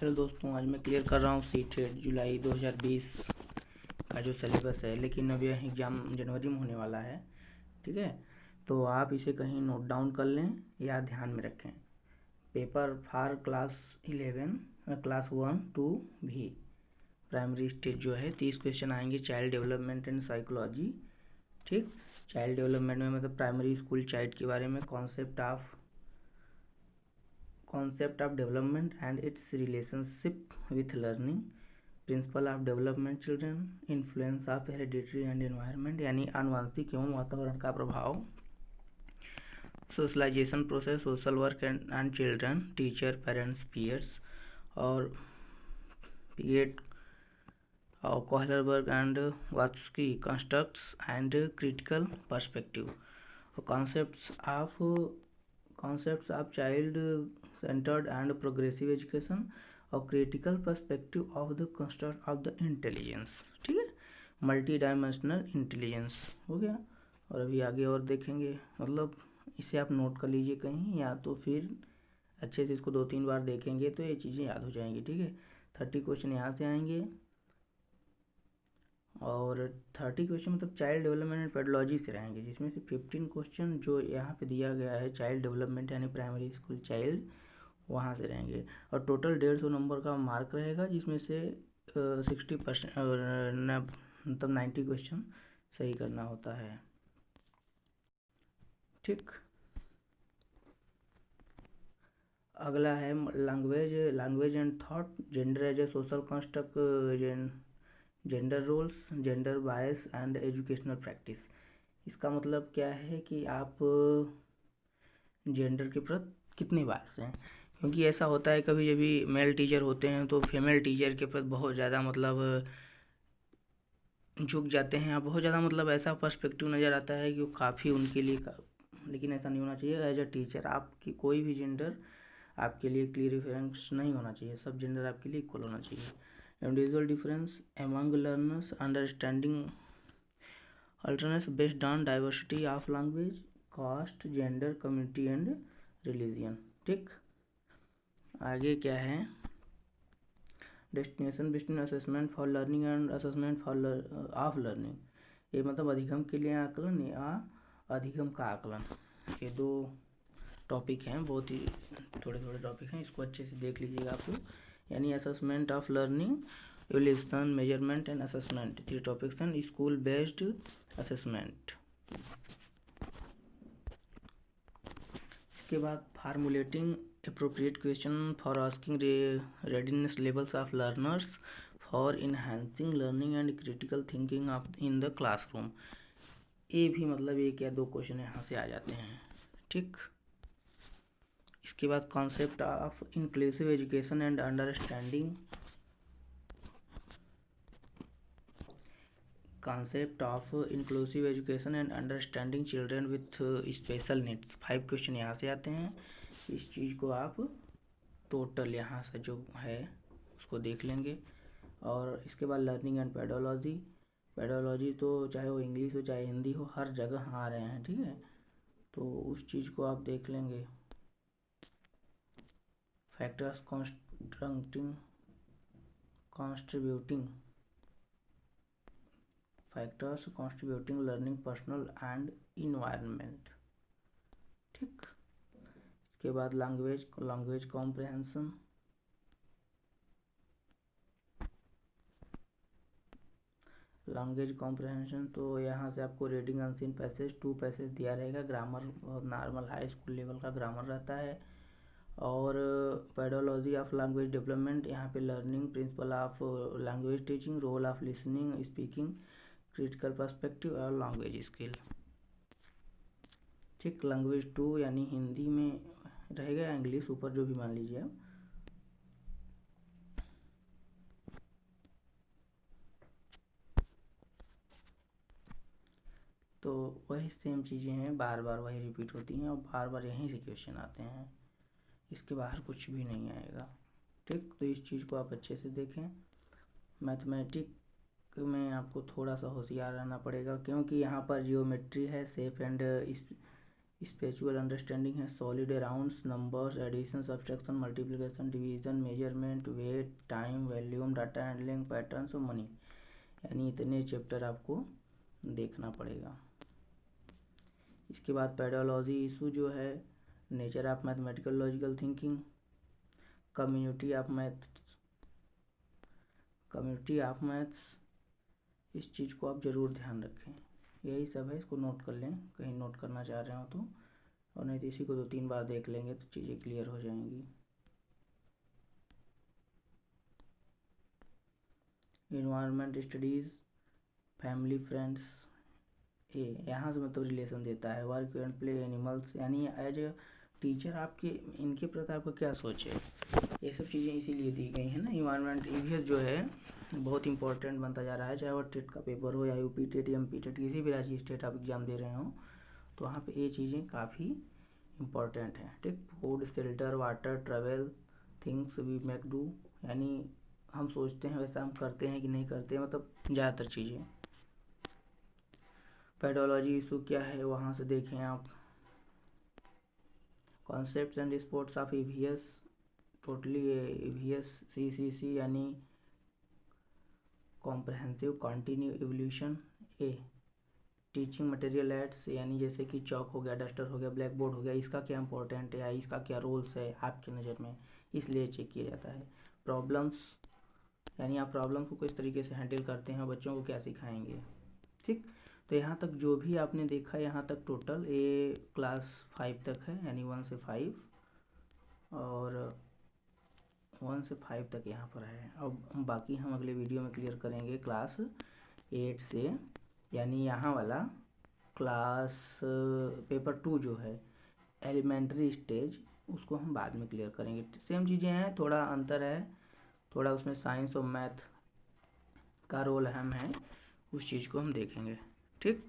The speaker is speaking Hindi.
हेलो दोस्तों, आज मैं क्लियर कर रहा हूँ सीटेट जुलाई 2020 का जो सिलेबस है, लेकिन अब यह एग्ज़ाम जनवरी में होने वाला है। ठीक है, तो आप इसे कहीं नोट डाउन कर लें या ध्यान में रखें। Paper for class 11 class 1 to भी प्राइमरी स्टेज जो है 30 क्वेश्चन आएंगे। Child development and psychology. ठीक, चाइल्ड डेवलपमेंट में मतलब प्राइमरी स्कूल चाइल्ड के बारे में, concept of development and its relationship with learning, principle of development children, influence of hereditary and environment यानी आनुवंशिक एवं वातावरण का प्रभाव, socialization process, social work and children, teacher, parents, peers और पीएड और Kohlberg and Vygotsky constructs and critical perspective, concepts of child centered and progressive education और critical perspective of the construct of the intelligence. ठीक है, मल्टी डायमेंशनल इंटेलिजेंस हो गया। और अभी आगे और देखेंगे, मतलब इसे आप नोट कर लीजिए कहीं, या तो फिर अच्छे से इसको 2-3 बार देखेंगे तो ये चीज़ें याद हो जाएंगी। ठीक है, 30 क्वेश्चन यहाँ से आएंगे और 30 क्वेश्चन मतलब चाइल्ड डेवलपमेंट एंड पेडोलॉजी से रहेंगे, जिसमें से 15 क्वेश्चन जो यहाँ पे दिया गया है चाइल्ड डेवलपमेंट यानी प्राइमरी स्कूल चाइल्ड, वहाँ से रहेंगे। और टोटल 150 नंबर का मार्क रहेगा, जिसमें से 60% मतलब 90 क्वेश्चन सही करना होता है। ठीक, अगला है language and thought, gender as a social construct, gender roles, gender bias and educational practice. इसका मतलब क्या है कि आप जेंडर के प्रति कितने बायस हैं, क्योंकि ऐसा होता है कभी जब मेल टीचर होते हैं तो फीमेल टीचर के प्रति बहुत ज़्यादा मतलब झुक जाते हैं, या बहुत ज़्यादा मतलब ऐसा पर्सपेक्टिव नज़र आता है कि वो काफ़ी उनके लिए लेकिन ऐसा नहीं होना चाहिए। एज अ टीचर आपकी कोई भी जेंडर आपके लिए क्लियर रेफरेंस नहीं होना चाहिए, सब जेंडर आपके लिए इक्वल होना चाहिए। Individual difference among learners, understanding alternates based on diversity of language, caste, gender, community and religion. ठीक, आगे क्या है, destination based assessment for learning and assessment for of learning. ये मतलब अधिगम के लिए आकलन या अधिगम का आकलन, ये दो टॉपिक हैं, बहुत ही थोड़े थोड़े टॉपिक हैं, इसको अच्छे से देख लीजिएगा आप लोग। यानी assessment of learning, evaluation, measurement and assessment, 3 topics हैं। स्कूल बेस्ड असेसमेंट, इसके बाद फार्मुलेटिंग appropriate question for asking readiness levels of learners for enhancing learning and critical thinking in the classroom। ये भी मतलब 1 या 2 क्वेश्चन यहाँ से आ जाते हैं। ठीक, इसके बाद concept of inclusive education and understanding, concept of inclusive education and understanding children with special needs, 5 question यहाँ से आते हैं। इस चीज़ को आप टोटल यहाँ से जो है उसको देख लेंगे। और इसके बाद लर्निंग एंड पेडोलॉजी तो चाहे वो इंग्लिश हो चाहे हिंदी हो, हर जगह आ रहे हैं। ठीक है, तो उस चीज़ को आप देख लेंगे। Factors contributing learning, personal and environment. ठीक, इसके बाद लैंग्वेज कॉम्प्रहेंशन, तो यहाँ से आपको रीडिंग अनसीन पैसेज 2 पैसेज दिया रहेगा। ग्रामर बहुत नॉर्मल हाई स्कूल लेवल का ग्रामर रहता है। और पेडोलॉजी ऑफ लैंग्वेज डेवलपमेंट, यहाँ पे learning, principle of language teaching, role of listening speaking, critical perspective और लैंग्वेज स्किल। ठीक, लैंग्वेज 2 यानी हिंदी में रहेगा, इंग्लिश ऊपर जो भी मान लीजिए आप। तो वही सेम चीज़ें हैं, बार बार वही रिपीट होती हैं और बार बार यहीं से क्वेश्चन आते हैं, इसके बाहर कुछ भी नहीं आएगा। ठीक, तो इस चीज़ को आप अच्छे से देखें। मैथमेटिक में आपको थोड़ा सा होशियार रहना पड़ेगा, क्योंकि यहाँ पर जियोमेट्री है, शेप एंड स्पिरिचुअल अंडरस्टैंडिंग है solid around numbers, addition, subtraction, multiplication, division, measurement, weight, time, volume, data handling, patterns और मनी। यानी इतने चैप्टर आपको देखना पड़ेगा। इसके बाद पेडोलॉजी इशू जो है, nature of mathematical logical thinking, community of maths, इस चीज़ को आप ज़रूर ध्यान रखें। यही सब है, इसको नोट कर लें कहीं नोट करना चाह रहे हो तो, और नहीं तो इसी को 2-3 बार देख लेंगे तो चीज़ें क्लियर हो जाएंगी। इन्वायरमेंट स्टडीज़, फैमिली फ्रेंड्स, यहाँ से मतलब रिलेशन देता है। वर्क एंड प्ले, एनिमल्स, यानी एज ए टीचर आपके इनके प्रति आपका क्या सोच है, ये सब चीज़ें इसीलिए दी गई हैं ना। इन्वायरमेंट ईवीएस जो है बहुत इंपॉर्टेंट बनता जा रहा है, चाहे वो टेट का पेपर हो या यूपी टेट, एमपी टेट, किसी भी राज्य स्टेट आप एग्ज़ाम दे रहे हो तो वहाँ पे ये चीज़ें काफ़ी इम्पॉर्टेंट हैं। ठीक, food, shelter, water, travel, things we make do, यानी हम सोचते हैं वैसा हम करते हैं कि नहीं करते हैं, मतलब ज़्यादातर चीज़ें। पेडोलॉजी इशू क्या है वहाँ से देखें आप। Concepts and sports of EVS, totally EVS CCC यानी कॉम्प्रहेंसिव कंटिन्यू एवोल्यूशन। ए टीचिंग मटेरियल एड्स, यानी जैसे कि चौक हो गया, डस्टर हो गया, ब्लैक बोर्ड हो गया, इसका क्या इंपॉर्टेंट है, इसका क्या रोल्स है आपकी नज़र में, इसलिए चेक किया जाता है। प्रॉब्लम्स, यानी आप प्रॉब्लम को किस तरीके से हैंडल करते हैं, बच्चों को क्या सिखाएंगे। ठीक, तो यहाँ तक जो भी आपने देखा, यहाँ तक टोटल ये क्लास 5 तक है, यानी 1 से 5, और 1 से 5 तक यहाँ पर है। अब बाकी हम अगले वीडियो में क्लियर करेंगे क्लास 8 से, यानी यहाँ वाला क्लास पेपर 2 जो है एलिमेंट्री स्टेज, उसको हम बाद में क्लियर करेंगे। सेम चीज़ें हैं, थोड़ा अंतर है, थोड़ा उसमें साइंस और मैथ का रोल अहम है, उस चीज़ को हम देखेंगे। ठीक।